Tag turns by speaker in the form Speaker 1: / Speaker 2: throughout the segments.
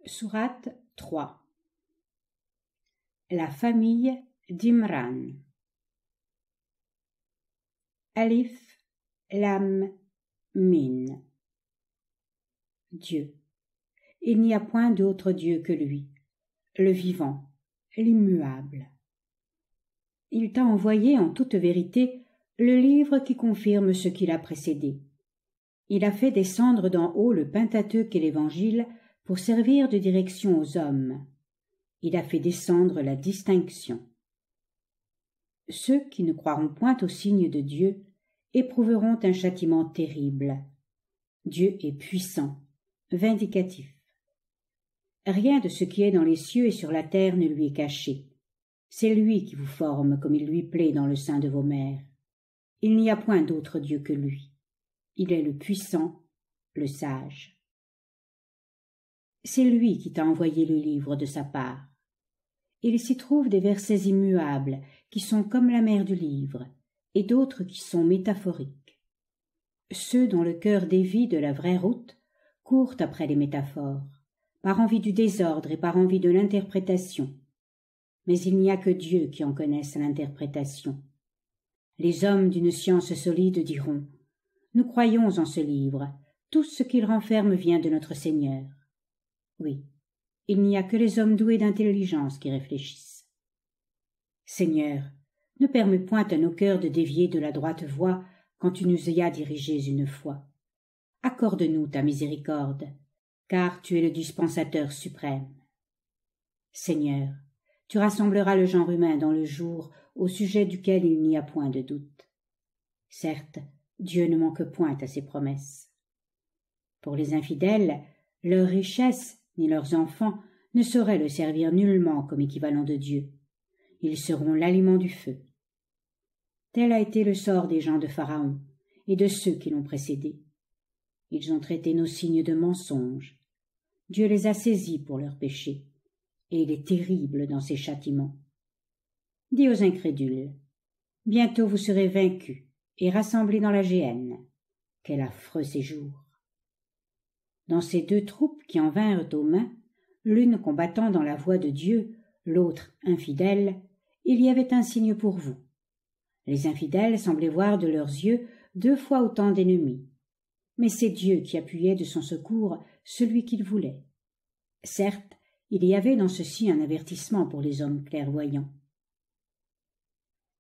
Speaker 1: Sourate 3. La famille d'Imran. Alif, Lam, Min. Dieu. Il n'y a point d'autre Dieu que lui, le vivant, l'immuable. Il t'a envoyé en toute vérité le livre qui confirme ce qui l'a précédé. Il a fait descendre d'en haut le Pentateuque et l'Évangile pour servir de direction aux hommes. Il a fait descendre la distinction. Ceux qui ne croiront point au signe de Dieu éprouveront un châtiment terrible. Dieu est puissant, vindicatif. Rien de ce qui est dans les cieux et sur la terre ne lui est caché. C'est lui qui vous forme comme il lui plaît dans le sein de vos mères. Il n'y a point d'autre Dieu que lui. Il est le puissant, le sage. C'est lui qui t'a envoyé le livre de sa part. Il s'y trouve des versets immuables qui sont comme la mer du livre, et d'autres qui sont métaphoriques. Ceux dont le cœur dévie de la vraie route courent après les métaphores, par envie du désordre et par envie de l'interprétation. Mais il n'y a que Dieu qui en connaisse l'interprétation. Les hommes d'une science solide diront « Nous croyons en ce livre, tout ce qu'il renferme vient de notre Seigneur. » Oui, il n'y a que les hommes doués d'intelligence qui réfléchissent. Seigneur, ne permets point à nos cœurs de dévier de la droite voie quand tu nous y as dirigés une fois. Accorde-nous ta miséricorde, car tu es le dispensateur suprême. Seigneur, tu rassembleras le genre humain dans le jour au sujet duquel il n'y a point de doute. Certes, Dieu ne manque point à ses promesses. Pour les infidèles, leur richesse ni leurs enfants ne sauraient le servir nullement comme équivalent de Dieu. Ils seront l'aliment du feu. Tel a été le sort des gens de Pharaon et de ceux qui l'ont précédé. Ils ont traité nos signes de mensonges. Dieu les a saisis pour leurs péchés, et il est terrible dans ses châtiments. Dis aux incrédules, bientôt vous serez vaincus et rassemblés dans la géhenne. Quel affreux séjour! Dans ces deux troupes qui en vinrent aux mains, l'une combattant dans la voie de Dieu, l'autre infidèle, il y avait un signe pour vous. Les infidèles semblaient voir de leurs yeux 2 fois autant d'ennemis. Mais c'est Dieu qui appuyait de son secours celui qu'il voulait. Certes, il y avait dans ceci un avertissement pour les hommes clairvoyants.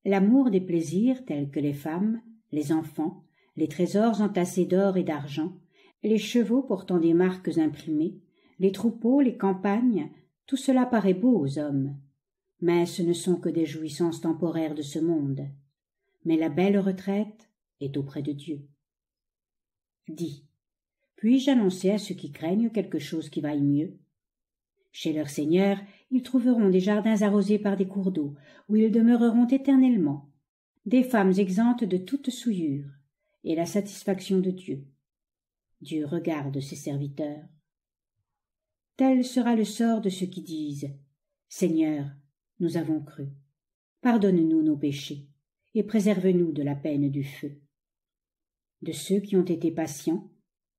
Speaker 1: L'amour des plaisirs tels que les femmes, les enfants, les trésors entassés d'or et d'argent, les chevaux portant des marques imprimées, les troupeaux, les campagnes, tout cela paraît beau aux hommes. Mais ce ne sont que des jouissances temporaires de ce monde. Mais la belle retraite est auprès de Dieu. Dis, puis-je annoncer à ceux qui craignent quelque chose qui vaille mieux? Chez leur Seigneur, ils trouveront des jardins arrosés par des cours d'eau, où ils demeureront éternellement, des femmes exemptes de toute souillure, et la satisfaction de Dieu. Dieu regarde ses serviteurs. Tel sera le sort de ceux qui disent « Seigneur, nous avons cru. Pardonne-nous nos péchés et préserve-nous de la peine du feu. » De ceux qui ont été patients,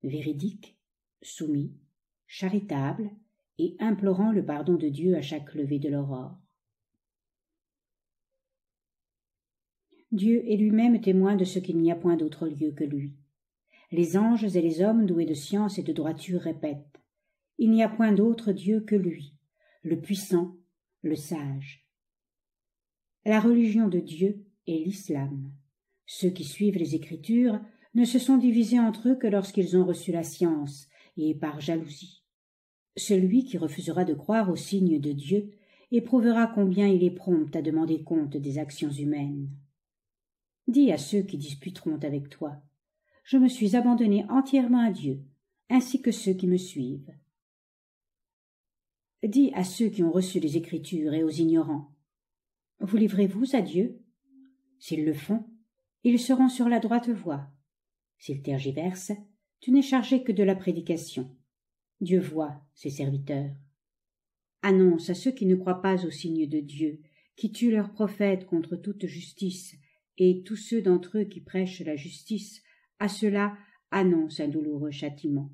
Speaker 1: véridiques, soumis, charitables et implorant le pardon de Dieu à chaque lever de l'aurore. Dieu est lui-même témoin de ce qu'il n'y a point d'autre lieu que lui. Les anges et les hommes doués de science et de droiture répètent « Il n'y a point d'autre Dieu que lui, le puissant, le sage. » La religion de Dieu est l'islam. Ceux qui suivent les Écritures ne se sont divisés entre eux que lorsqu'ils ont reçu la science, et par jalousie. Celui qui refusera de croire au signe de Dieu éprouvera combien il est prompt à demander compte des actions humaines. Dis à ceux qui disputeront avec toi, je me suis abandonné entièrement à Dieu, ainsi que ceux qui me suivent. Dis à ceux qui ont reçu les Écritures et aux ignorants, vous livrez-vous à Dieu? S'ils le font, ils seront sur la droite voie. S'ils tergiversent, tu n'es chargé que de la prédication. Dieu voit ses serviteurs. Annonce à ceux qui ne croient pas au signe de Dieu, qui tuent leurs prophètes contre toute justice, et tous ceux d'entre eux qui prêchent la justice, à ceux-là annonce un douloureux châtiment.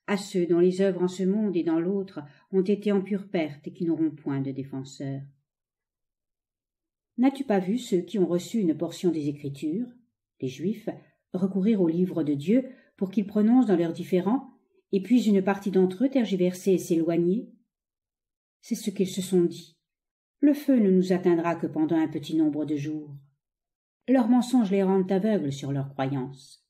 Speaker 1: à ceux dont les œuvres en ce monde et dans l'autre ont été en pure perte et qui n'auront point de défenseur. N'as-tu pas vu ceux qui ont reçu une portion des Écritures, les Juifs, recourir au livre de Dieu pour qu'il prononce dans leurs différends, et puis une partie d'entre eux tergiverser et s'éloigner? C'est ce qu'ils se sont dit. Le feu ne nous atteindra que pendant un petit nombre de jours. Leurs mensonges les rendent aveugles sur leurs croyances.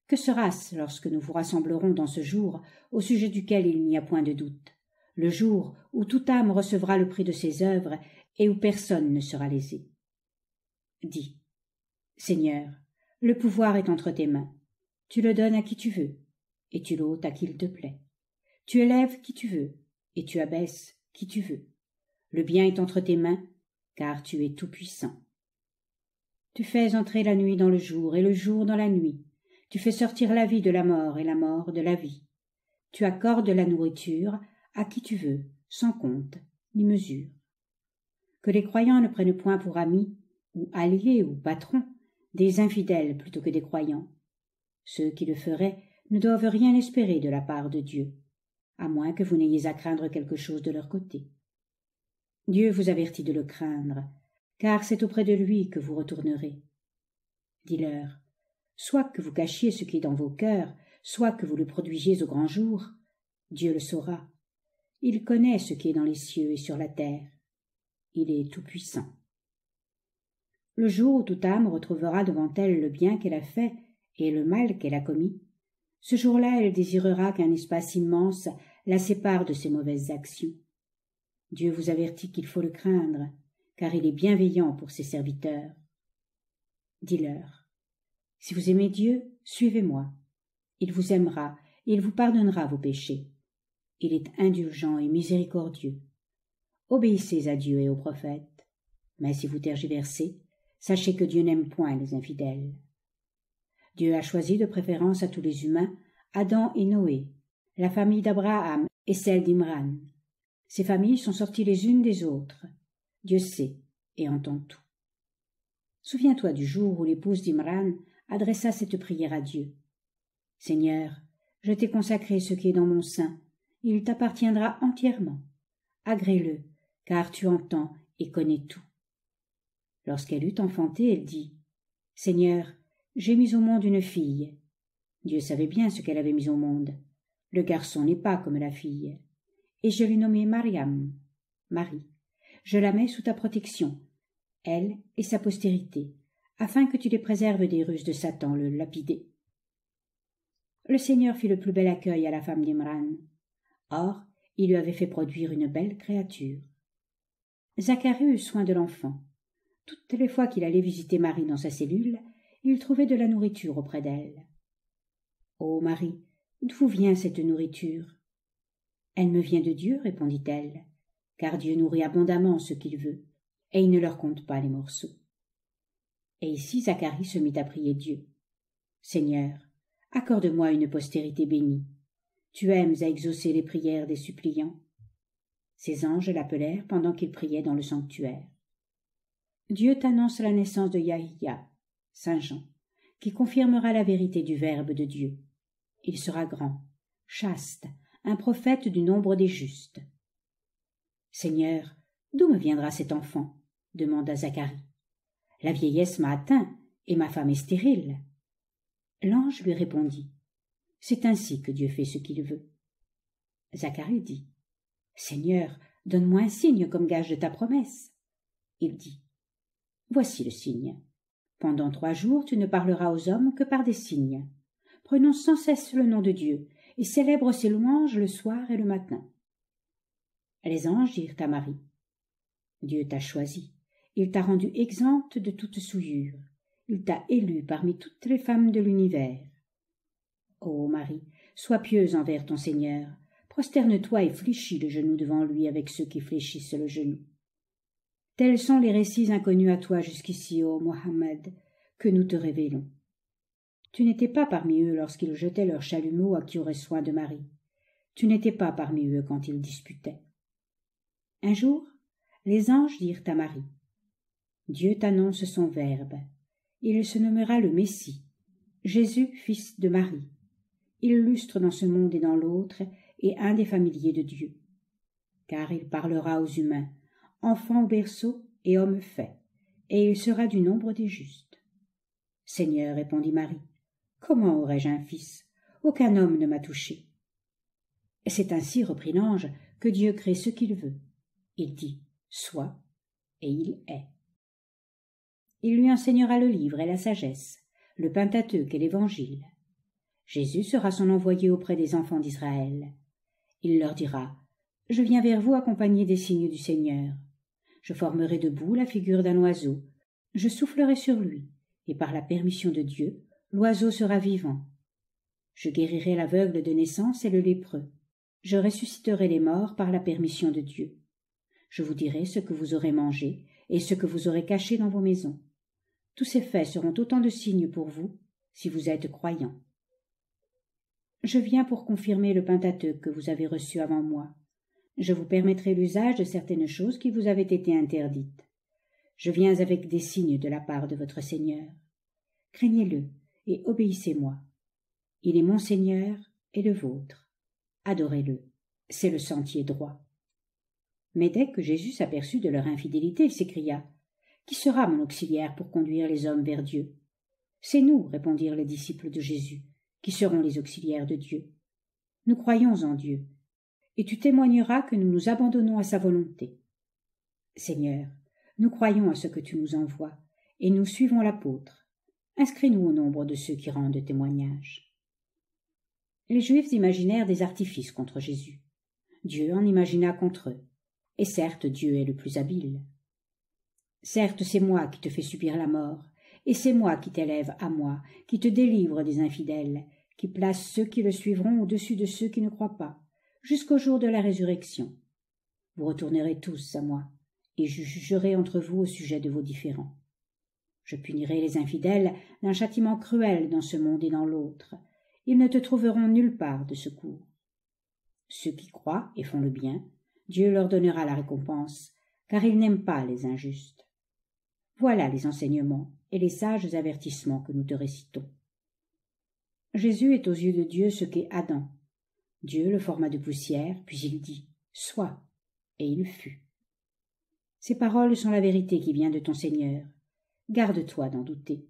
Speaker 1: Que sera-ce lorsque nous vous rassemblerons dans ce jour au sujet duquel il n'y a point de doute, le jour où toute âme recevra le prix de ses œuvres et où personne ne sera lésé? Dis, Seigneur, le pouvoir est entre tes mains. Tu le donnes à qui tu veux, et tu l'ôtes à qui il te plaît. Tu élèves qui tu veux, et tu abaisses qui tu veux. Le bien est entre tes mains, car tu es tout-puissant. Tu fais entrer la nuit dans le jour et le jour dans la nuit. Tu fais sortir la vie de la mort et la mort de la vie. Tu accordes la nourriture à qui tu veux, sans compte ni mesure. Que les croyants ne prennent point pour amis, ou alliés ou patrons, des infidèles plutôt que des croyants. Ceux qui le feraient ne doivent rien espérer de la part de Dieu, à moins que vous n'ayez à craindre quelque chose de leur côté. Dieu vous avertit de le craindre, car c'est auprès de lui que vous retournerez. Dis-leur, soit que vous cachiez ce qui est dans vos cœurs, soit que vous le produisiez au grand jour, Dieu le saura. Il connaît ce qui est dans les cieux et sur la terre. Il est tout-puissant. Le jour où toute âme retrouvera devant elle le bien qu'elle a fait et le mal qu'elle a commis, ce jour-là elle désirera qu'un espace immense la sépare de ses mauvaises actions. Dieu vous avertit qu'il faut le craindre, car il est bienveillant pour ses serviteurs. Dis-leur, si vous aimez Dieu, suivez-moi. Il vous aimera et il vous pardonnera vos péchés. Il est indulgent et miséricordieux. Obéissez à Dieu et aux prophètes. Mais si vous tergiversez, sachez que Dieu n'aime point les infidèles. Dieu a choisi de préférence à tous les humains Adam et Noé, la famille d'Abraham et celle d'Imran. Ces familles sont sorties les unes des autres. Dieu sait et entend tout. Souviens-toi du jour où l'épouse d'Imran adressa cette prière à Dieu. « Seigneur, je t'ai consacré ce qui est dans mon sein, il t'appartiendra entièrement. Agrée-le, car tu entends et connais tout. » Lorsqu'elle eut enfanté, elle dit « Seigneur, j'ai mis au monde une fille. » Dieu savait bien ce qu'elle avait mis au monde. Le garçon n'est pas comme la fille. Et je l'ai nommée Mariam, Marie. Je la mets sous ta protection, elle et sa postérité, afin que tu les préserves des ruses de Satan, le lapidé. Le Seigneur fit le plus bel accueil à la femme d'Imran. Or, il lui avait fait produire une belle créature. Zacharie eut soin de l'enfant. Toutes les fois qu'il allait visiter Marie dans sa cellule, il trouvait de la nourriture auprès d'elle. « Ô Marie, d'où vient cette nourriture ?»« Elle me vient de Dieu, répondit-elle, car Dieu nourrit abondamment ce qu'il veut, et il ne leur compte pas les morceaux. » Et ici Zacharie se mit à prier Dieu. « Seigneur, accorde-moi une postérité bénie. Tu aimes à exaucer les prières des suppliants. » Ses anges l'appelèrent pendant qu'il priait dans le sanctuaire. Dieu t'annonce la naissance de Yahya, Saint Jean, qui confirmera la vérité du Verbe de Dieu. Il sera grand, chaste, un prophète du nombre des justes. « Seigneur, d'où me viendra cet enfant ?» demanda Zacharie. « La vieillesse m'a atteint, et ma femme est stérile. » L'ange lui répondit. « C'est ainsi que Dieu fait ce qu'il veut. » Zacharie dit. « Seigneur, donne-moi un signe comme gage de ta promesse. » Il dit. « Voici le signe. Pendant 3 jours tu ne parleras aux hommes que par des signes. Prononce sans cesse le nom de Dieu, et célèbre ses louanges le soir et le matin. » Les anges dirent à Marie. « Dieu t'a choisi, il t'a rendue exempte de toute souillure, il t'a élue parmi toutes les femmes de l'univers. Ô Marie, sois pieuse envers ton Seigneur, prosterne-toi et fléchis le genou devant lui avec ceux qui fléchissent le genou. Tels sont les récits inconnus à toi jusqu'ici, ô Mohammed, que nous te révélons. Tu n'étais pas parmi eux lorsqu'ils jetaient leurs chalumeaux à qui aurait soin de Marie. Tu n'étais pas parmi eux quand ils disputaient. Un jour, les anges dirent à Marie. Dieu t'annonce son Verbe. Il se nommera le Messie, Jésus, fils de Marie. illustre dans ce monde et dans l'autre, et un des familiers de Dieu. Car il parlera aux humains, enfant au berceau et homme fait, et il sera du nombre des justes. Seigneur, répondit Marie, comment aurais-je un fils? Aucun homme ne m'a touché. C'est ainsi, reprit l'ange, que Dieu crée ce qu'il veut. Il dit « soit » et il est. Il lui enseignera le livre et la sagesse, le Pentateuque et l'Évangile. Jésus sera son envoyé auprès des enfants d'Israël. Il leur dira « Je viens vers vous accompagné des signes du Seigneur. Je formerai debout la figure d'un oiseau, je soufflerai sur lui, et par la permission de Dieu, l'oiseau sera vivant. Je guérirai l'aveugle de naissance et le lépreux. Je ressusciterai les morts par la permission de Dieu. Je vous dirai ce que vous aurez mangé et ce que vous aurez caché dans vos maisons. Tous ces faits seront autant de signes pour vous, si vous êtes croyants. Je viens pour confirmer le Pentateuque que vous avez reçu avant moi. Je vous permettrai l'usage de certaines choses qui vous avaient été interdites. Je viens avec des signes de la part de votre Seigneur. Craignez-le et obéissez-moi. Il est mon Seigneur et le vôtre. Adorez-le, c'est le sentier droit. Mais dès que Jésus s'aperçut de leur infidélité, il s'écria « Qui sera mon auxiliaire pour conduire les hommes vers Dieu ?» C'est nous, répondirent les disciples de Jésus, qui serons les auxiliaires de Dieu. Nous croyons en Dieu, et tu témoigneras que nous nous abandonnons à sa volonté. Seigneur, nous croyons à ce que tu nous envoies, et nous suivons l'apôtre. Inscris-nous au nombre de ceux qui rendent témoignage. Les Juifs imaginèrent des artifices contre Jésus. Dieu en imagina contre eux. Et certes, Dieu est le plus habile. Certes, c'est moi qui te fais subir la mort, et c'est moi qui t'élève à moi, qui te délivre des infidèles, qui place ceux qui le suivront au-dessus de ceux qui ne croient pas, jusqu'au jour de la résurrection. Vous retournerez tous à moi, et je jugerai entre vous au sujet de vos différends. Je punirai les infidèles d'un châtiment cruel dans ce monde et dans l'autre. Ils ne te trouveront nulle part de secours. Ceux qui croient et font le bien, Dieu leur donnera la récompense, car il n'aime pas les injustes. Voilà les enseignements et les sages avertissements que nous te récitons. Jésus est aux yeux de Dieu ce qu'est Adam. Dieu le forma de poussière, puis il dit « Sois », et il fut. Ces paroles sont la vérité qui vient de ton Seigneur. Garde-toi d'en douter.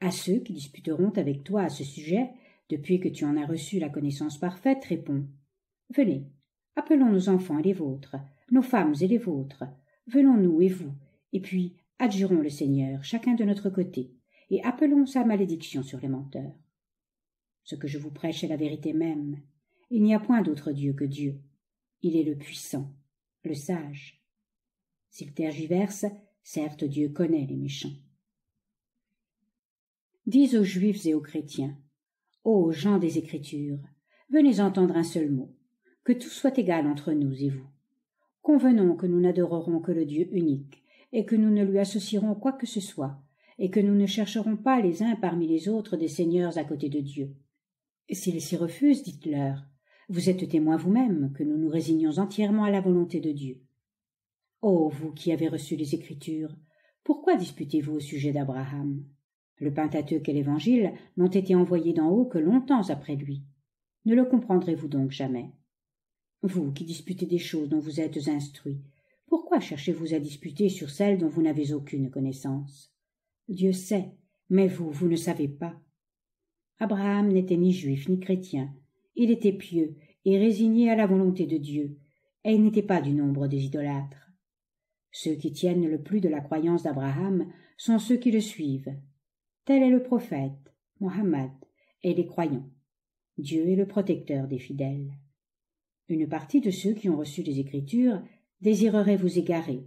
Speaker 1: À ceux qui disputeront avec toi à ce sujet, depuis que tu en as reçu la connaissance parfaite, réponds « Venez, appelons nos enfants et les vôtres, nos femmes et les vôtres, venons nous et vous, et puis adjurons le Seigneur, chacun de notre côté, et appelons sa malédiction sur les menteurs. Ce que je vous prêche est la vérité même. Il n'y a point d'autre Dieu que Dieu. Il est le puissant, le sage. S'il tergiverse, certes Dieu connaît les méchants. Dis aux Juifs et aux chrétiens, ô gens des Écritures, venez entendre un seul mot, que tout soit égal entre nous et vous. Convenons que nous n'adorerons que le Dieu unique, et que nous ne lui associerons quoi que ce soit, et que nous ne chercherons pas les uns parmi les autres des seigneurs à côté de Dieu. S'ils s'y refusent, dites-leur, vous êtes témoins vous-même que nous nous résignons entièrement à la volonté de Dieu. Ô vous qui avez reçu les Écritures, pourquoi disputez-vous au sujet d'Abraham? Le Pentateuque et l'Évangile n'ont été envoyés d'en haut que longtemps après lui. Ne le comprendrez-vous donc jamais? Vous qui disputez des choses dont vous êtes instruits, pourquoi cherchez-vous à disputer sur celles dont vous n'avez aucune connaissance? Dieu sait, mais vous, vous ne savez pas. Abraham n'était ni juif ni chrétien. Il était pieux et résigné à la volonté de Dieu, et il n'était pas du nombre des idolâtres. Ceux qui tiennent le plus de la croyance d'Abraham sont ceux qui le suivent. Tel est le prophète, Mohammed, et les croyants. Dieu est le protecteur des fidèles. Une partie de ceux qui ont reçu les Écritures désirerait vous égarer,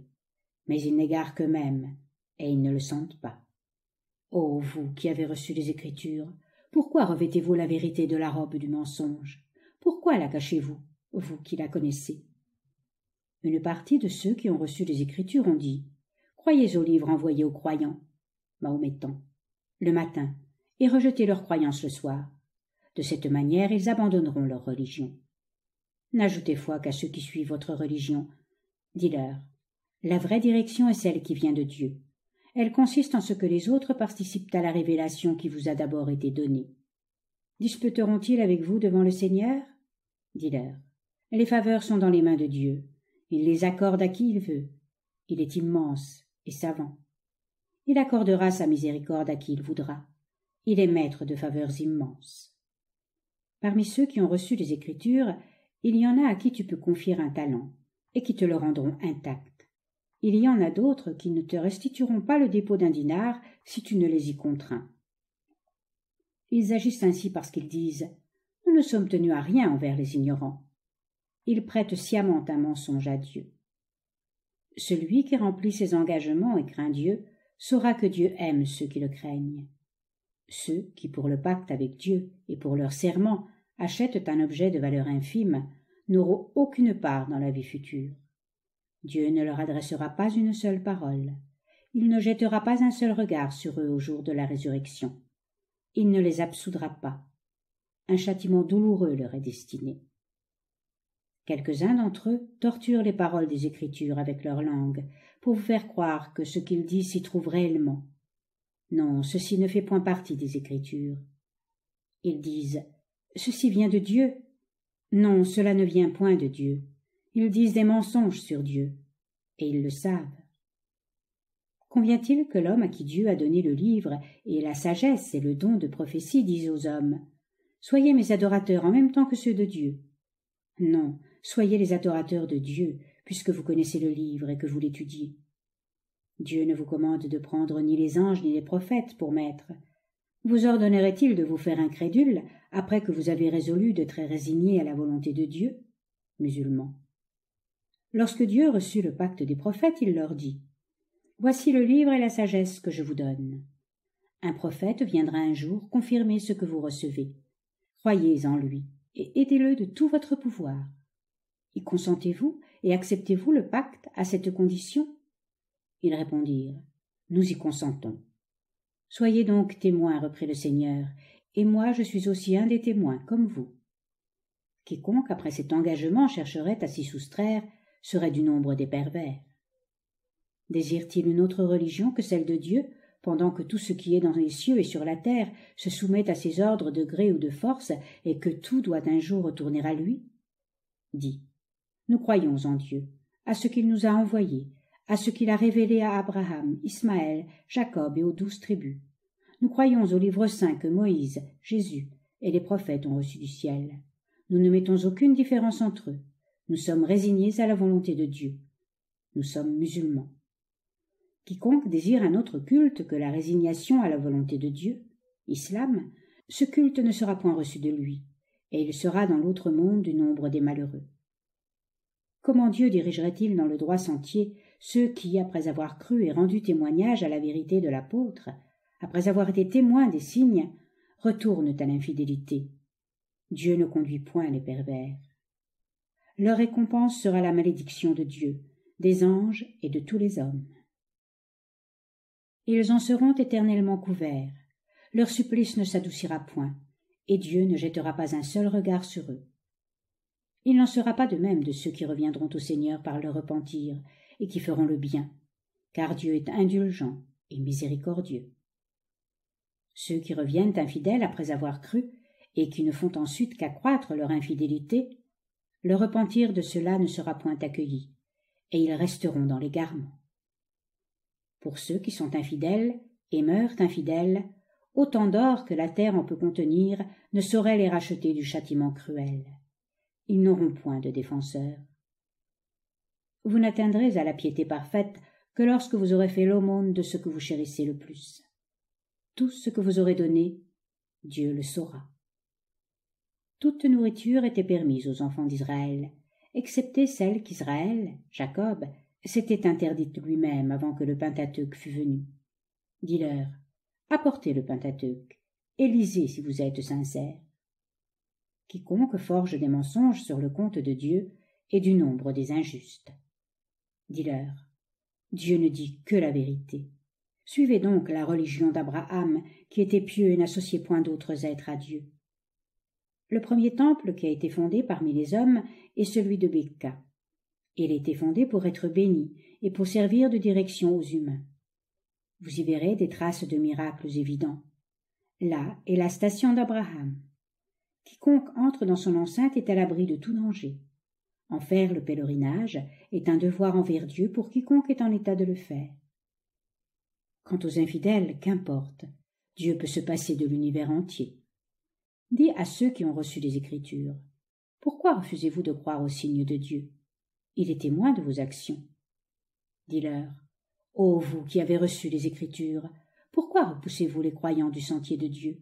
Speaker 1: mais ils n'égarent qu'eux-mêmes, et ils ne le sentent pas. Ô vous qui avez reçu les Écritures, pourquoi revêtez-vous la vérité de la robe du mensonge? Pourquoi la cachez-vous, vous qui la connaissez? Une partie de ceux qui ont reçu les Écritures ont dit « Croyez au livre envoyé aux croyants, mahométans, le matin, et rejetez leur croyance le soir. De cette manière, ils abandonneront leur religion. N'ajoutez foi qu'à ceux qui suivent votre religion. Dis-leur, la vraie direction est celle qui vient de Dieu. Elle consiste en ce que les autres participent à la révélation qui vous a d'abord été donnée. Disputeront-ils avec vous devant le Seigneur? Dis-leur. Les faveurs sont dans les mains de Dieu. Il les accorde à qui il veut. Il est immense et savant. Il accordera sa miséricorde à qui il voudra. Il est maître de faveurs immenses. Parmi ceux qui ont reçu les Écritures, il y en a à qui tu peux confier un talent, et qui te le rendront intact. Il y en a d'autres qui ne te restitueront pas le dépôt d'un dinar si tu ne les y contrains. Ils agissent ainsi parce qu'ils disent « Nous ne sommes tenus à rien envers les ignorants ». Ils prêtent sciemment un mensonge à Dieu. Celui qui remplit ses engagements et craint Dieu saura que Dieu aime ceux qui le craignent. Ceux qui, pour le pacte avec Dieu et pour leur serment, achètent un objet de valeur infime, n'auront aucune part dans la vie future. Dieu ne leur adressera pas une seule parole. Il ne jettera pas un seul regard sur eux au jour de la résurrection. Il ne les absoudra pas. Un châtiment douloureux leur est destiné. Quelques-uns d'entre eux torturent les paroles des Écritures avec leur langue, pour vous faire croire que ce qu'ils disent s'y trouve réellement. Non, ceci ne fait point partie des Écritures. Ils disent « Ceci vient de Dieu ». Non, cela ne vient point de Dieu. Ils disent des mensonges sur Dieu, et ils le savent. Convient-il que l'homme à qui Dieu a donné le livre et la sagesse et le don de prophétie dise aux hommes « Soyez mes adorateurs en même temps que ceux de Dieu ». Non, soyez les adorateurs de Dieu, puisque vous connaissez le livre et que vous l'étudiez. Dieu ne vous commande de prendre ni les anges ni les prophètes pour maîtres. Vous ordonnerait-il de vous faire incrédule après que vous avez résolu d'être résigné à la volonté de Dieu? Musulmans. Lorsque Dieu reçut le pacte des prophètes, il leur dit « Voici le livre et la sagesse que je vous donne. Un prophète viendra un jour confirmer ce que vous recevez. Croyez en lui et aidez-le de tout votre pouvoir. Y consentez-vous et acceptez-vous le pacte à cette condition ?» Ils répondirent « Nous y consentons. » « Soyez donc témoins, reprit le Seigneur, et moi je suis aussi un des témoins, comme vous. Quiconque, après cet engagement, chercherait à s'y soustraire, serait du nombre des pervers. Désire-t-il une autre religion que celle de Dieu, pendant que tout ce qui est dans les cieux et sur la terre se soumet à ses ordres de gré ou de force, et que tout doit un jour retourner à lui? Dis, nous croyons en Dieu, à ce qu'il nous a envoyés, à ce qu'il a révélé à Abraham, Ismaël, Jacob et aux 12 tribus. Nous croyons au livre saint que Moïse, Jésus et les prophètes ont reçu du ciel. Nous ne mettons aucune différence entre eux. Nous sommes résignés à la volonté de Dieu. Nous sommes musulmans. Quiconque désire un autre culte que la résignation à la volonté de Dieu, Islam, ce culte ne sera point reçu de lui, et il sera dans l'autre monde du nombre des malheureux. Comment Dieu dirigerait-il dans le droit sentier ceux qui, après avoir cru et rendu témoignage à la vérité de l'apôtre, après avoir été témoins des signes, retournent à l'infidélité? Dieu ne conduit point les pervers. Leur récompense sera la malédiction de Dieu, des anges et de tous les hommes. Ils en seront éternellement couverts, leur supplice ne s'adoucira point, et Dieu ne jettera pas un seul regard sur eux. Il n'en sera pas de même de ceux qui reviendront au Seigneur par le repentir et qui feront le bien, car Dieu est indulgent et miséricordieux. Ceux qui reviennent infidèles après avoir cru et qui ne font ensuite qu'accroître leur infidélité, le repentir de ceux-là ne sera point accueilli, et ils resteront dans l'égarement. Pour ceux qui sont infidèles et meurent infidèles, autant d'or que la terre en peut contenir ne saurait les racheter du châtiment cruel. Ils n'auront point de défenseur. Vous n'atteindrez à la piété parfaite que lorsque vous aurez fait l'aumône de ce que vous chérissez le plus. Tout ce que vous aurez donné, Dieu le saura. Toute nourriture était permise aux enfants d'Israël, excepté celle qu'Israël, Jacob, s'était interdite lui-même avant que le Pentateuque fût venu. Dis-leur, apportez le Pentateuque, et lisez si vous êtes sincères. Quiconque forge des mensonges sur le compte de Dieu est du nombre des injustes. Dis-leur, Dieu ne dit que la vérité. Suivez donc la religion d'Abraham, qui était pieux et n'associait point d'autres êtres à Dieu. Le premier temple qui a été fondé parmi les hommes est celui de Béka. Il a été fondé pour être béni et pour servir de direction aux humains. Vous y verrez des traces de miracles évidents. Là est la station d'Abraham. Quiconque entre dans son enceinte est à l'abri de tout danger. En faire le pèlerinage est un devoir envers Dieu pour quiconque est en état de le faire. Quant aux infidèles, qu'importe, Dieu peut se passer de l'univers entier. Dis à ceux qui ont reçu les Écritures, pourquoi refusez-vous de croire au signe de Dieu? Il est témoin de vos actions. Dis-leur, ô vous qui avez reçu les Écritures, pourquoi repoussez-vous les croyants du sentier de Dieu?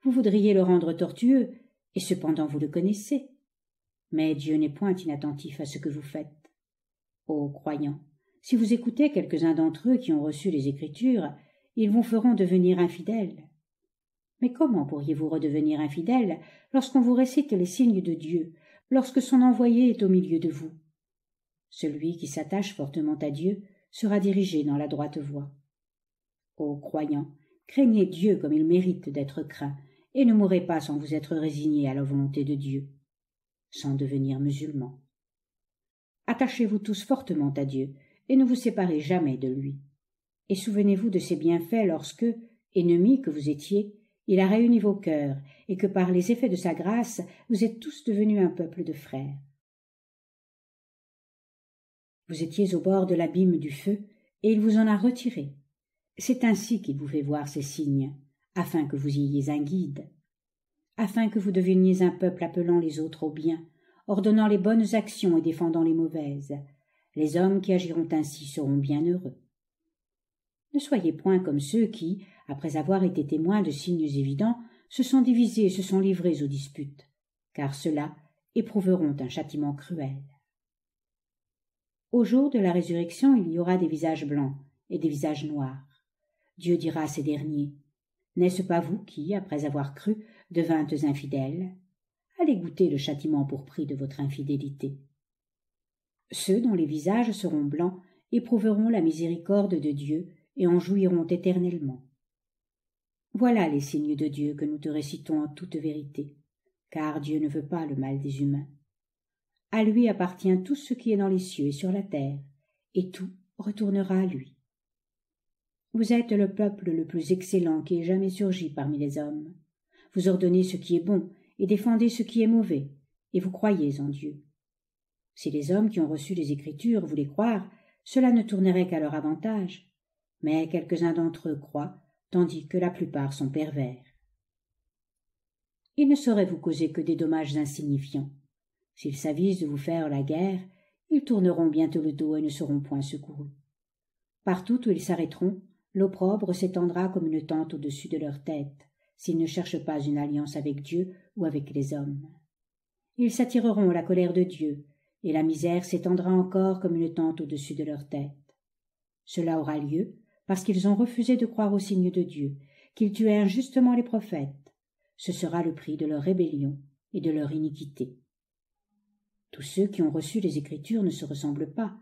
Speaker 1: Vous voudriez le rendre tortueux, et cependant vous le connaissez. Mais Dieu n'est point inattentif à ce que vous faites. Ô croyants, si vous écoutez quelques-uns d'entre eux qui ont reçu les Écritures, ils vous feront devenir infidèles. Mais comment pourriez-vous redevenir infidèles lorsqu'on vous récite les signes de Dieu, lorsque son envoyé est au milieu de vous? Celui qui s'attache fortement à Dieu sera dirigé dans la droite voie. Ô croyants, craignez Dieu comme il mérite d'être craint, et ne mourrez pas sans vous être résignés à la volonté de Dieu, sans devenir musulmans. Attachez-vous tous fortement à Dieu, et ne vous séparez jamais de lui. Et souvenez-vous de ses bienfaits lorsque, ennemis que vous étiez, il a réuni vos cœurs, et que par les effets de sa grâce, vous êtes tous devenus un peuple de frères. Vous étiez au bord de l'abîme du feu, et il vous en a retiré. C'est ainsi qu'il vous fait voir ces signes, afin que vous ayez un guide, afin que vous deveniez un peuple appelant les autres au bien, ordonnant les bonnes actions et défendant les mauvaises. Les hommes qui agiront ainsi seront bien heureux. Ne soyez point comme ceux qui, après avoir été témoins de signes évidents, se sont divisés et se sont livrés aux disputes, car ceux-là éprouveront un châtiment cruel. Au jour de la résurrection, il y aura des visages blancs et des visages noirs. Dieu dira à ces derniers, « N'est-ce pas vous qui, après avoir cru, devîntes infidèles? Allez goûter le châtiment pour prix de votre infidélité. » Ceux dont les visages seront blancs éprouveront la miséricorde de Dieu et en jouiront éternellement. Voilà les signes de Dieu que nous te récitons en toute vérité, car Dieu ne veut pas le mal des humains. À lui appartient tout ce qui est dans les cieux et sur la terre, et tout retournera à lui. Vous êtes le peuple le plus excellent qui ait jamais surgi parmi les hommes. Vous ordonnez ce qui est bon et défendez ce qui est mauvais, et vous croyez en Dieu. Si les hommes qui ont reçu les Écritures voulaient croire, cela ne tournerait qu'à leur avantage. Mais quelques-uns d'entre eux croient, tandis que la plupart sont pervers. Ils ne sauraient vous causer que des dommages insignifiants. S'ils s'avisent de vous faire la guerre, ils tourneront bientôt le dos et ne seront point secourus. Partout où ils s'arrêteront, l'opprobre s'étendra comme une tente au-dessus de leur tête, s'ils ne cherchent pas une alliance avec Dieu ou avec les hommes. Ils s'attireront la colère de Dieu, et la misère s'étendra encore comme une tente au-dessus de leur tête. Cela aura lieu parce qu'ils ont refusé de croire au signe de Dieu, qu'ils tuaient injustement les prophètes. Ce sera le prix de leur rébellion et de leur iniquité. Tous ceux qui ont reçu les Écritures ne se ressemblent pas.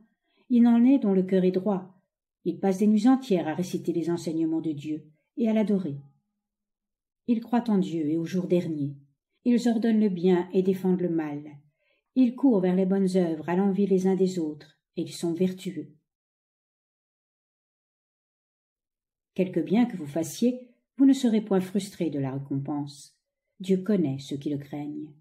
Speaker 1: Il n'en est dont le cœur est droit. Ils passent des nuits entières à réciter les enseignements de Dieu et à l'adorer. Ils croient en Dieu et au jour dernier. Ils ordonnent le bien et défendent le mal. Ils courent vers les bonnes œuvres à l'envi les uns des autres, et ils sont vertueux. Quelque bien que vous fassiez, vous ne serez point frustrés de la récompense. Dieu connaît ceux qui le craignent.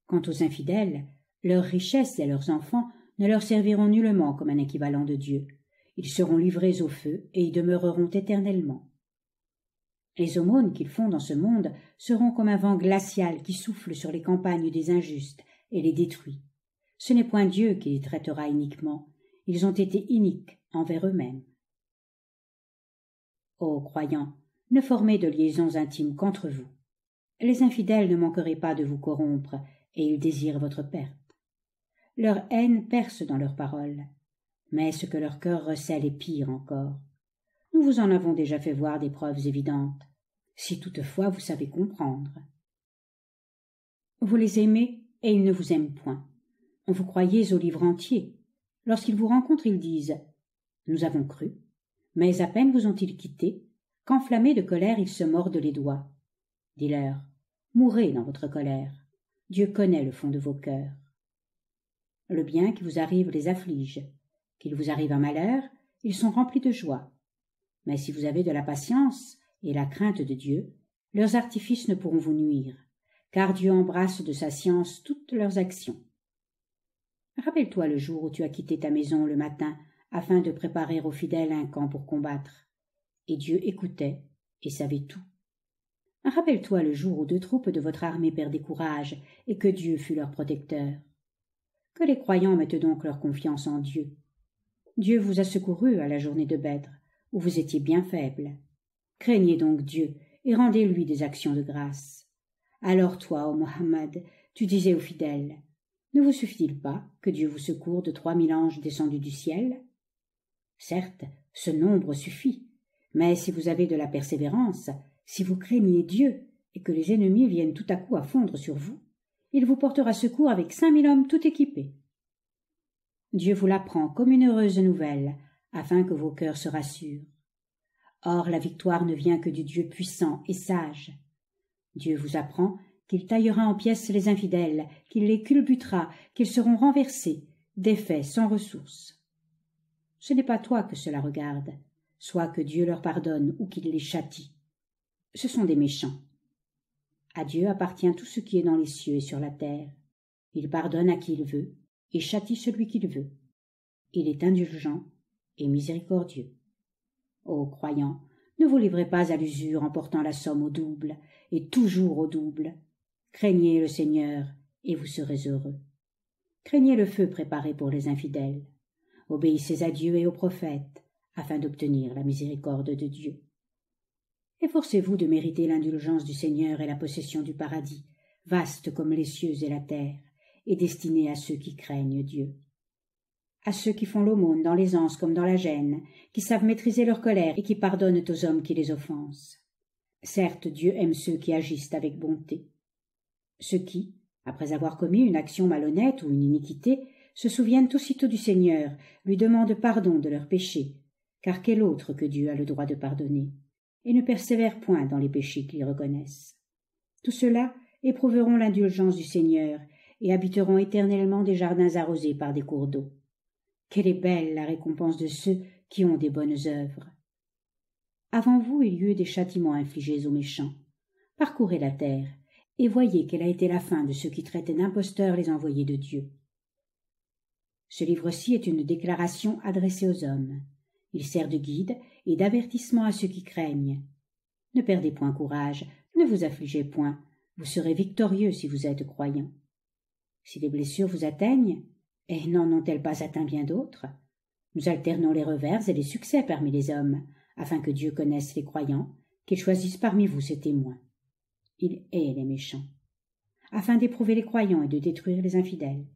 Speaker 1: Quant aux infidèles, leurs richesses et leurs enfants ne leur serviront nullement comme un équivalent de Dieu. Ils seront livrés au feu et y demeureront éternellement. Les aumônes qu'ils font dans ce monde seront comme un vent glacial qui souffle sur les campagnes des injustes et les détruit. Ce n'est point Dieu qui les traitera iniquement, ils ont été iniques envers eux-mêmes. Ô croyants, ne formez de liaisons intimes qu'entre vous. Les infidèles ne manqueraient pas de vous corrompre, et ils désirent votre perte. Leur haine perce dans leurs paroles, mais ce que leur cœur recèle est pire encore. Nous vous en avons déjà fait voir des preuves évidentes, si toutefois vous savez comprendre. Vous les aimez, et ils ne vous aiment point. Vous croyez au livre entier. Lorsqu'ils vous rencontrent, ils disent « Nous avons cru », mais à peine vous ont-ils quittés, qu'enflammés de colère, ils se mordent les doigts. Dis-leur « Mourrez dans votre colère. Dieu connaît le fond de vos cœurs. » Le bien qui vous arrive les afflige. Qu'il vous arrive un malheur, ils sont remplis de joie. Mais si vous avez de la patience et la crainte de Dieu, leurs artifices ne pourront vous nuire, car Dieu embrasse de sa science toutes leurs actions. Rappelle-toi le jour où tu as quitté ta maison le matin afin de préparer aux fidèles un camp pour combattre, et Dieu écoutait et savait tout. Rappelle-toi le jour où 2 troupes de votre armée perdaient courage et que Dieu fut leur protecteur. Que les croyants mettent donc leur confiance en Dieu. Dieu vous a secouru à la journée de Bèdre, où vous étiez bien faible. Craignez donc Dieu et rendez-lui des actions de grâce. Alors toi, ô Mohammed, tu disais aux fidèles, ne vous suffit-il pas que Dieu vous secourt de 3000 anges descendus du ciel? Certes, ce nombre suffit, mais si vous avez de la persévérance, si vous craignez Dieu et que les ennemis viennent tout à coup à fondre sur vous, il vous portera secours avec 5000 hommes tout équipés. Dieu vous l'apprend comme une heureuse nouvelle, afin que vos cœurs se rassurent. Or la victoire ne vient que du Dieu puissant et sage. Dieu vous apprend qu'il taillera en pièces les infidèles, qu'il les culbutera, qu'ils seront renversés, défaits sans ressources. Ce n'est pas toi que cela regarde, soit que Dieu leur pardonne ou qu'il les châtie. Ce sont des méchants. À Dieu appartient tout ce qui est dans les cieux et sur la terre. Il pardonne à qui il veut et châtie celui qu'il veut. Il est indulgent et miséricordieux. Ô croyants, ne vous livrez pas à l'usure en portant la somme au double, et toujours au double. Craignez le Seigneur, et vous serez heureux. Craignez le feu préparé pour les infidèles. Obéissez à Dieu et aux prophètes, afin d'obtenir la miséricorde de Dieu. Efforcez-vous de mériter l'indulgence du Seigneur et la possession du paradis, vaste comme les cieux et la terre, et destiné à ceux qui craignent Dieu. À ceux qui font l'aumône dans l'aisance comme dans la gêne, qui savent maîtriser leur colère et qui pardonnent aux hommes qui les offensent. Certes, Dieu aime ceux qui agissent avec bonté. Ceux qui, après avoir commis une action malhonnête ou une iniquité, se souviennent aussitôt du Seigneur, lui demandent pardon de leurs péchés, car quel autre que Dieu a le droit de pardonner, et ne persévèrent point dans les péchés qu'ils reconnaissent. Tous ceux-là éprouveront l'indulgence du Seigneur et habiteront éternellement des jardins arrosés par des cours d'eau. Quelle est belle la récompense de ceux qui ont des bonnes œuvres. Avant vous il y eut des châtiments infligés aux méchants. Parcourez la terre, et voyez quelle a été la fin de ceux qui traitaient d'imposteurs les envoyés de Dieu. Ce livre-ci est une déclaration adressée aux hommes. Il sert de guide et d'avertissement à ceux qui craignent. Ne perdez point courage, ne vous affligez point, vous serez victorieux si vous êtes croyants. Si les blessures vous atteignent, et n'en ont-elles pas atteint bien d'autres? Nous alternons les revers et les succès parmi les hommes, afin que Dieu connaisse les croyants, qu'il choisisse parmi vous ses témoins. Il hait les méchants, afin d'éprouver les croyants et de détruire les infidèles.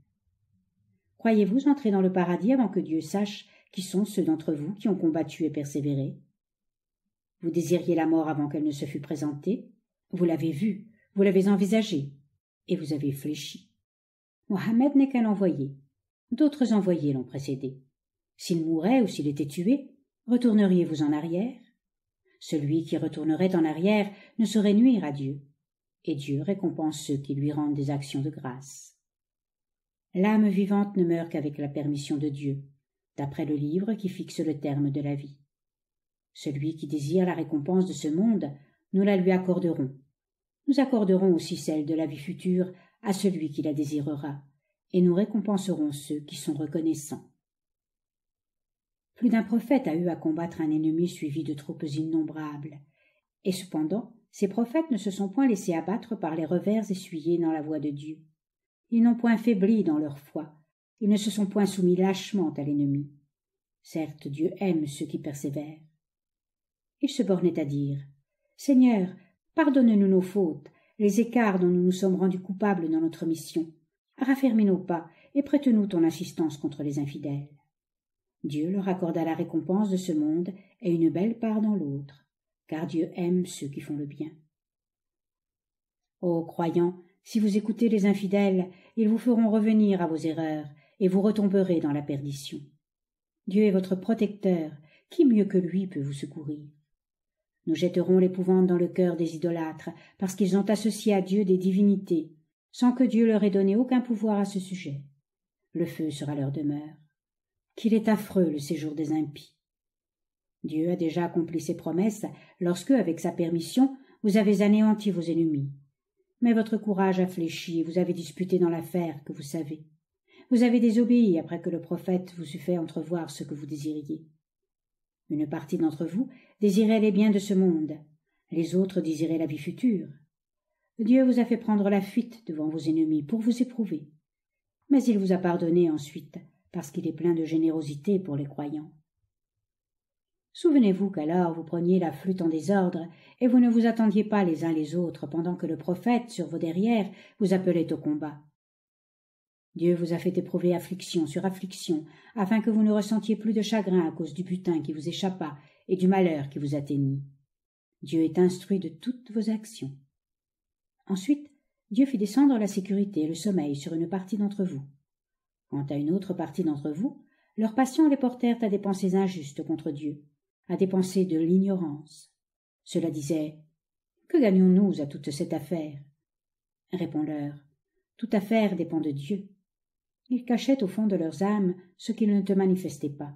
Speaker 1: Croyez-vous entrer dans le paradis avant que Dieu sache qui sont ceux d'entre vous qui ont combattu et persévéré? Vous désiriez la mort avant qu'elle ne se fût présentée, vous l'avez vue, vous l'avez envisagée, et vous avez fléchi. Mohammed n'est qu'un envoyé. D'autres envoyés l'ont précédé. S'il mourait ou s'il était tué, retourneriez-vous en arrière? Celui qui retournerait en arrière ne saurait nuire à Dieu, et Dieu récompense ceux qui lui rendent des actions de grâce. L'âme vivante ne meurt qu'avec la permission de Dieu, d'après le livre qui fixe le terme de la vie. Celui qui désire la récompense de ce monde, nous la lui accorderons. Nous accorderons aussi celle de la vie future à celui qui la désirera, et nous récompenserons ceux qui sont reconnaissants. Plus d'un prophète a eu à combattre un ennemi suivi de troupes innombrables, et cependant ces prophètes ne se sont point laissés abattre par les revers essuyés dans la voie de Dieu. Ils n'ont point faibli dans leur foi, ils ne se sont point soumis lâchement à l'ennemi. Certes, Dieu aime ceux qui persévèrent. Ils se bornaient à dire « Seigneur, pardonne-nous nos fautes, les écarts dont nous nous sommes rendus coupables dans notre mission. Raffermis nos pas et prête-nous ton assistance contre les infidèles. » Dieu leur accorda la récompense de ce monde et une belle part dans l'autre, car Dieu aime ceux qui font le bien. Ô croyants, si vous écoutez les infidèles, ils vous feront revenir à vos erreurs, et vous retomberez dans la perdition. Dieu est votre protecteur, qui mieux que lui peut vous secourir? Nous jetterons l'épouvante dans le cœur des idolâtres, parce qu'ils ont associé à Dieu des divinités, sans que Dieu leur ait donné aucun pouvoir à ce sujet. Le feu sera leur demeure. Qu'il est affreux le séjour des impies. Dieu a déjà accompli ses promesses lorsque, avec sa permission, vous avez anéanti vos ennemis. Mais votre courage a fléchi et vous avez disputé dans l'affaire que vous savez. Vous avez désobéi après que le prophète vous eut fait entrevoir ce que vous désiriez. Une partie d'entre vous désirait les biens de ce monde, les autres désiraient la vie future. Dieu vous a fait prendre la fuite devant vos ennemis pour vous éprouver. Mais il vous a pardonné ensuite, parce qu'il est plein de générosité pour les croyants. Souvenez-vous qu'alors vous preniez la flûte en désordre, et vous ne vous attendiez pas les uns les autres pendant que le prophète, sur vos derrières, vous appelait au combat. Dieu vous a fait éprouver affliction sur affliction, afin que vous ne ressentiez plus de chagrin à cause du butin qui vous échappa et du malheur qui vous atteignit. Dieu est instruit de toutes vos actions. Ensuite, Dieu fit descendre la sécurité et le sommeil sur une partie d'entre vous. Quant à une autre partie d'entre vous, leurs passions les portèrent à des pensées injustes contre Dieu, à des pensées de l'ignorance. Cela disait « Que gagnons-nous à toute cette affaire ?» Réponds-leur « Toute affaire dépend de Dieu. » Ils cachaient au fond de leurs âmes ce qu'ils ne te manifestaient pas.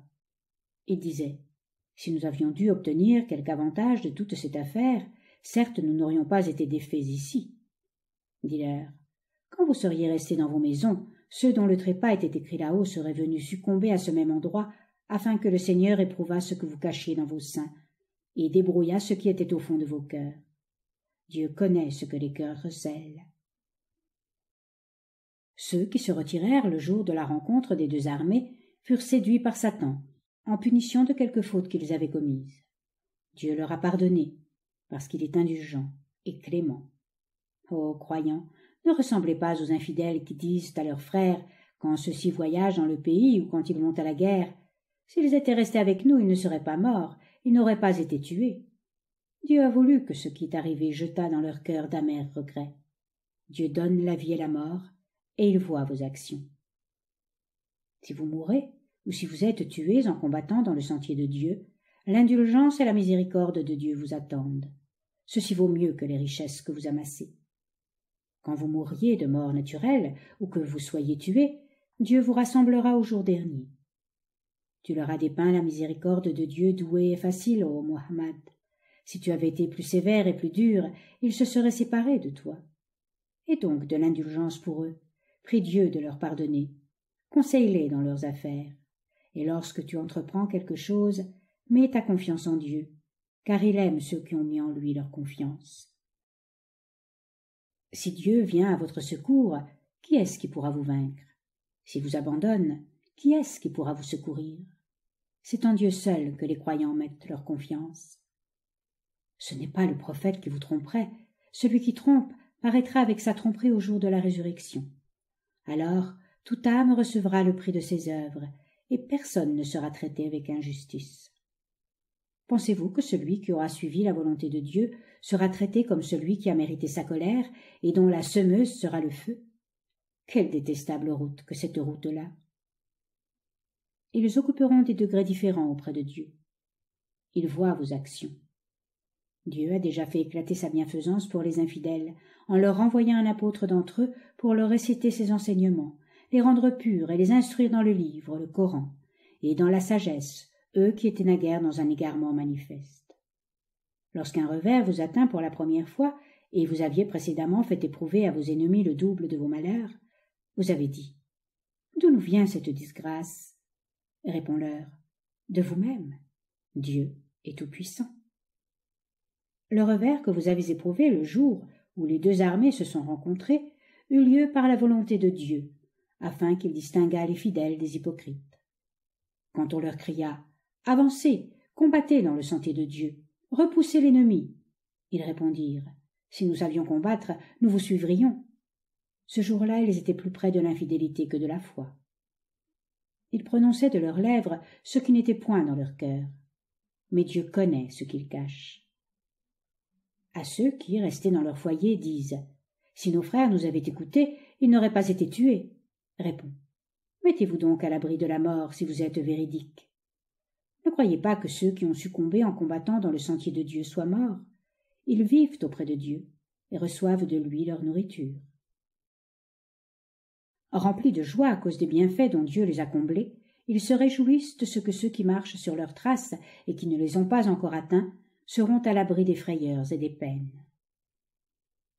Speaker 1: Ils disaient « Si nous avions dû obtenir quelque avantage de toute cette affaire, certes nous n'aurions pas été défaits ici. » Dis-leur « Quand vous seriez restés dans vos maisons, ceux dont le trépas était écrit là-haut seraient venus succomber à ce même endroit, afin que le Seigneur éprouvât ce que vous cachiez dans vos seins, et débrouillât ce qui était au fond de vos cœurs. Dieu connaît ce que les cœurs recèlent. » Ceux qui se retirèrent le jour de la rencontre des deux armées furent séduits par Satan, en punition de quelque faute qu'ils avaient commise. Dieu leur a pardonné, parce qu'il est indulgent et clément. Ô croyants, ne ressemblez pas aux infidèles qui disent à leurs frères, quand ceux-ci voyagent dans le pays ou quand ils vont à la guerre, « S'ils étaient restés avec nous, ils ne seraient pas morts, ils n'auraient pas été tués. » Dieu a voulu que ce qui est arrivé jetât dans leur cœur d'amers regrets. Dieu donne la vie et la mort, et il voit vos actions. Si vous mourrez, ou si vous êtes tués en combattant dans le sentier de Dieu, l'indulgence et la miséricorde de Dieu vous attendent. Ceci vaut mieux que les richesses que vous amassez. Quand vous mourriez de mort naturelle, ou que vous soyez tués, Dieu vous rassemblera au jour dernier. Tu leur as dépeint la miséricorde de Dieu douée et facile, ô Muhammad. Si tu avais été plus sévère et plus dur, ils se seraient séparés de toi. Et donc de l'indulgence pour eux. Prie Dieu de leur pardonner. Conseille-les dans leurs affaires. Et lorsque tu entreprends quelque chose, mets ta confiance en Dieu, car il aime ceux qui ont mis en lui leur confiance. Si Dieu vient à votre secours, qui est-ce qui pourra vous vaincre? S'il vous abandonne, qui est-ce qui pourra vous secourir? C'est en Dieu seul que les croyants mettent leur confiance. Ce n'est pas le prophète qui vous tromperait. Celui qui trompe paraîtra avec sa tromperie au jour de la résurrection. Alors, toute âme recevra le prix de ses œuvres, et personne ne sera traité avec injustice. Pensez-vous que celui qui aura suivi la volonté de Dieu sera traité comme celui qui a mérité sa colère et dont la semeuse sera le feu? Quelle détestable route que cette route-là! Ils occuperont des degrés différents auprès de Dieu. Il voit vos actions. Dieu a déjà fait éclater sa bienfaisance pour les infidèles, en leur envoyant un apôtre d'entre eux pour leur réciter ses enseignements, les rendre purs et les instruire dans le livre, le Coran, et dans la sagesse, eux qui étaient naguère dans un égarement manifeste. Lorsqu'un revers vous atteint pour la première fois, et vous aviez précédemment fait éprouver à vos ennemis le double de vos malheurs, vous avez dit « D'où nous vient cette disgrâce ?» Réponds-leur « De vous-même. Dieu est tout-puissant. » Le revers que vous avez éprouvé le jour où les deux armées se sont rencontrées eut lieu par la volonté de Dieu, afin qu'il distinguât les fidèles des hypocrites. Quand on leur cria « Avancez, combattez dans le sentier de Dieu, repoussez l'ennemi », ils répondirent « Si nous savions combattre, nous vous suivrions. » Ce jour-là, ils étaient plus près de l'infidélité que de la foi. Ils prononçaient de leurs lèvres ce qui n'était point dans leur cœur. Mais Dieu connaît ce qu'ils cachent. À ceux qui, restés dans leur foyer, disent « Si nos frères nous avaient écoutés, ils n'auraient pas été tués. » Réponds « Mettez-vous donc à l'abri de la mort si vous êtes véridiques. Ne croyez pas que ceux qui ont succombé en combattant dans le sentier de Dieu soient morts. Ils vivent auprès de Dieu et reçoivent de lui leur nourriture. » Remplis de joie à cause des bienfaits dont Dieu les a comblés, ils se réjouissent de ce que ceux qui marchent sur leurs traces et qui ne les ont pas encore atteints seront à l'abri des frayeurs et des peines.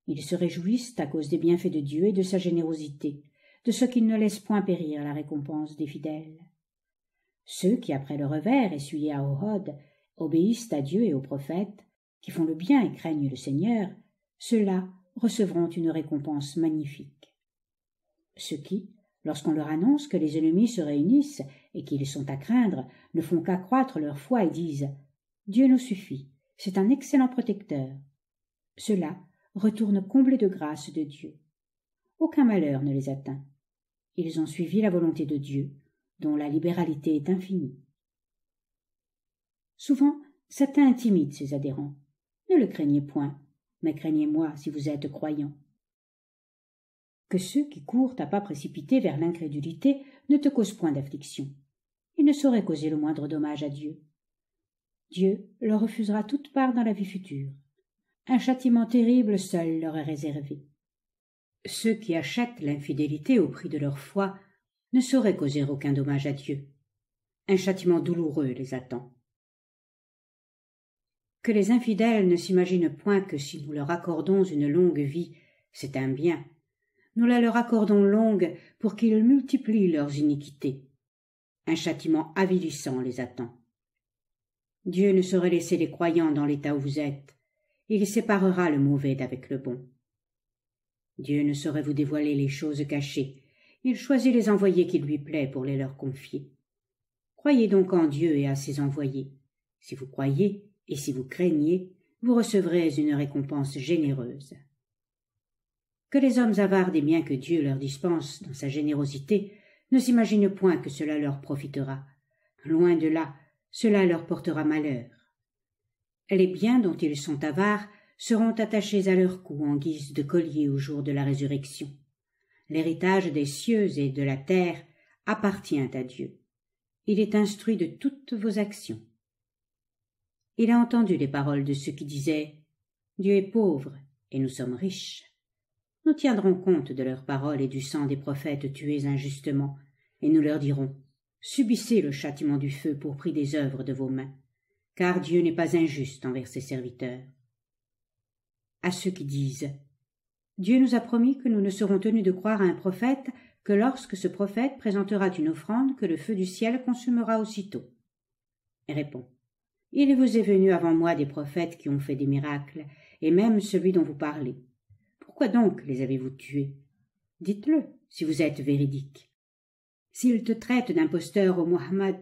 Speaker 1: Ils se réjouissent à cause des bienfaits de Dieu et de sa générosité, de ce qu'il ne laisse point périr la récompense des fidèles. Ceux qui, après le revers essuyé à Ohod, obéissent à Dieu et aux prophètes, qui font le bien et craignent le Seigneur, ceux-là recevront une récompense magnifique. Ceux qui, lorsqu'on leur annonce que les ennemis se réunissent et qu'ils sont à craindre, ne font qu'accroître leur foi et disent « Dieu nous suffit, c'est un excellent protecteur », ceux-là retournent comblés de grâce de Dieu. Aucun malheur ne les atteint. Ils ont suivi la volonté de Dieu, dont la libéralité est infinie. Souvent, Satan intimide ses adhérents. Ne le craignez point, mais craignez-moi si vous êtes croyants. Que ceux qui courent à pas précipités vers l'incrédulité ne te causent point d'affliction. Ils ne sauraient causer le moindre dommage à Dieu. Dieu leur refusera toute part dans la vie future. Un châtiment terrible seul leur est réservé. Ceux qui achètent l'infidélité au prix de leur foi ne sauraient causer aucun dommage à Dieu. Un châtiment douloureux les attend. Que les infidèles ne s'imaginent point que si nous leur accordons une longue vie, c'est un bien. Nous la leur accordons longue pour qu'ils multiplient leurs iniquités. Un châtiment avilissant les attend. Dieu ne saurait laisser les croyants dans l'état où vous êtes. Il séparera le mauvais d'avec le bon. Dieu ne saurait vous dévoiler les choses cachées. Il choisit les envoyés qui lui plaît pour les leur confier. Croyez donc en Dieu et à ses envoyés. Si vous croyez et si vous craignez, vous recevrez une récompense généreuse. Que les hommes avares des biens que Dieu leur dispense dans sa générosité ne s'imaginent point que cela leur profitera. Loin de là, cela leur portera malheur. Les biens dont ils sont avares seront attachés à leur cou en guise de collier au jour de la résurrection. L'héritage des cieux et de la terre appartient à Dieu. Il est instruit de toutes vos actions. Il a entendu les paroles de ceux qui disaient « Dieu est pauvre et nous sommes riches ». Nous tiendrons compte de leurs paroles et du sang des prophètes tués injustement, et nous leur dirons « Subissez le châtiment du feu pour prix des œuvres de vos mains, car Dieu n'est pas injuste envers ses serviteurs. » À ceux qui disent « Dieu nous a promis que nous ne serons tenus de croire à un prophète que lorsque ce prophète présentera une offrande que le feu du ciel consumera aussitôt. » Réponds « Il vous est venu avant moi des prophètes qui ont fait des miracles, et même celui dont vous parlez. Pourquoi donc les avez-vous tués? Dites-le, si vous êtes véridique. S'ils te traitent d'imposteur, ô Muhammad,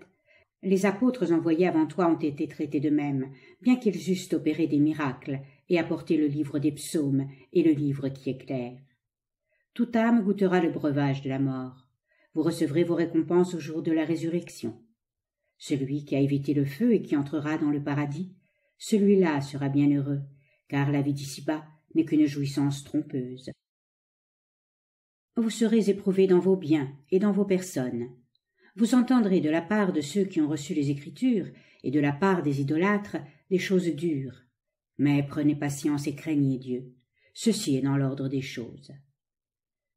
Speaker 1: les apôtres envoyés avant toi ont été traités de même, bien qu'ils eussent opéré des miracles et apporté le livre des psaumes et le livre qui éclaire. Toute âme goûtera le breuvage de la mort. Vous recevrez vos récompenses au jour de la résurrection. Celui qui a évité le feu et qui entrera dans le paradis, celui-là sera bien heureux, car la vie d'ici-bas n'est qu'une jouissance trompeuse. Vous serez éprouvés dans vos biens et dans vos personnes. Vous entendrez de la part de ceux qui ont reçu les Écritures et de la part des idolâtres des choses dures. Mais prenez patience et craignez Dieu. Ceci est dans l'ordre des choses.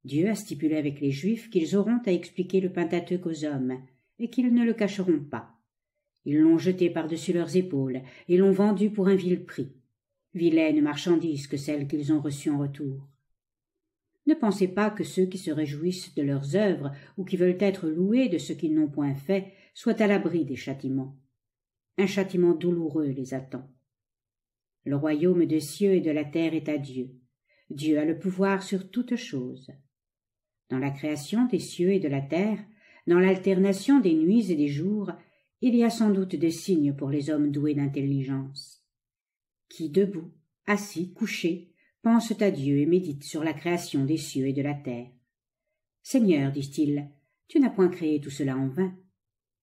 Speaker 1: Dieu a stipulé avec les Juifs qu'ils auront à expliquer le Pentateuque aux hommes, et qu'ils ne le cacheront pas. Ils l'ont jeté par-dessus leurs épaules et l'ont vendu pour un vil prix. Vilaine marchandise que celle qu'ils ont reçue en retour. Ne pensez pas que ceux qui se réjouissent de leurs œuvres ou qui veulent être loués de ce qu'ils n'ont point fait soient à l'abri des châtiments. Un châtiment douloureux les attend. Le royaume des cieux et de la terre est à Dieu. Dieu a le pouvoir sur toutes choses. Dans la création des cieux et de la terre, dans l'alternation des nuits et des jours, il y a sans doute des signes pour les hommes doués d'intelligence, qui, debout, assis, couchés, pensent à Dieu et méditent sur la création des cieux et de la terre. « Seigneur, disent-ils, tu n'as point créé tout cela en vain.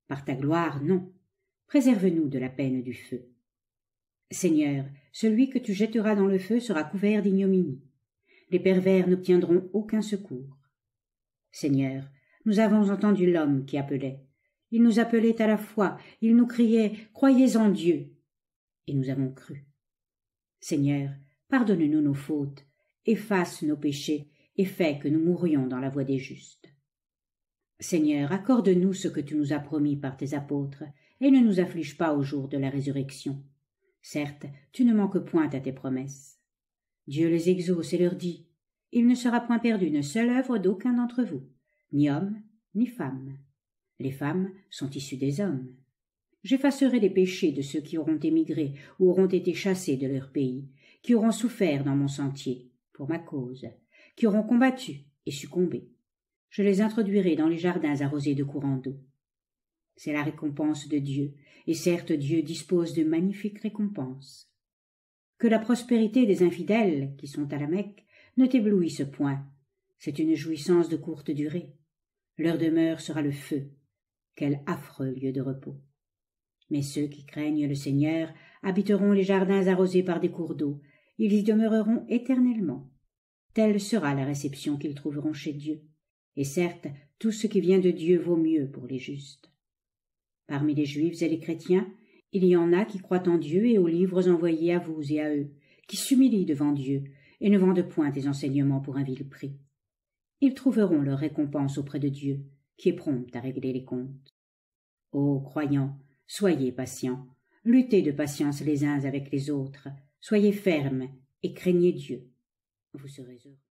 Speaker 1: Par ta gloire, non. Préserve-nous de la peine du feu. Seigneur, celui que tu jetteras dans le feu sera couvert d'ignominie. Les pervers n'obtiendront aucun secours. Seigneur, nous avons entendu l'homme qui appelait. Il nous appelait à la foi, il nous criait « Croyez en Dieu !» Et nous avons cru. Seigneur, pardonne-nous nos fautes, efface nos péchés et fais que nous mourions dans la voie des justes. Seigneur, accorde-nous ce que tu nous as promis par tes apôtres et ne nous afflige pas au jour de la résurrection. Certes, tu ne manques point à tes promesses. Dieu les exauce et leur dit, « Il ne sera point perdu une seule œuvre d'aucun d'entre vous, ni homme, ni femme. Les femmes sont issues des hommes. J'effacerai les péchés de ceux qui auront émigré ou auront été chassés de leur pays, qui auront souffert dans mon sentier, pour ma cause, qui auront combattu et succombé. Je les introduirai dans les jardins arrosés de courants d'eau. C'est la récompense de Dieu, et certes Dieu dispose de magnifiques récompenses. Que la prospérité des infidèles, qui sont à la Mecque, ne t'éblouisse point. C'est une jouissance de courte durée. Leur demeure sera le feu. Quel affreux lieu de repos. Mais ceux qui craignent le Seigneur habiteront les jardins arrosés par des cours d'eau. Ils y demeureront éternellement. Telle sera la réception qu'ils trouveront chez Dieu. Et certes, tout ce qui vient de Dieu vaut mieux pour les justes. Parmi les Juifs et les chrétiens, il y en a qui croient en Dieu et aux livres envoyés à vous et à eux, qui s'humilient devant Dieu et ne vendent point tes enseignements pour un vil prix. Ils trouveront leur récompense auprès de Dieu, qui est prompt à régler les comptes. Ô croyants, soyez patients, luttez de patience les uns avec les autres, soyez fermes et craignez Dieu. Vous serez heureux.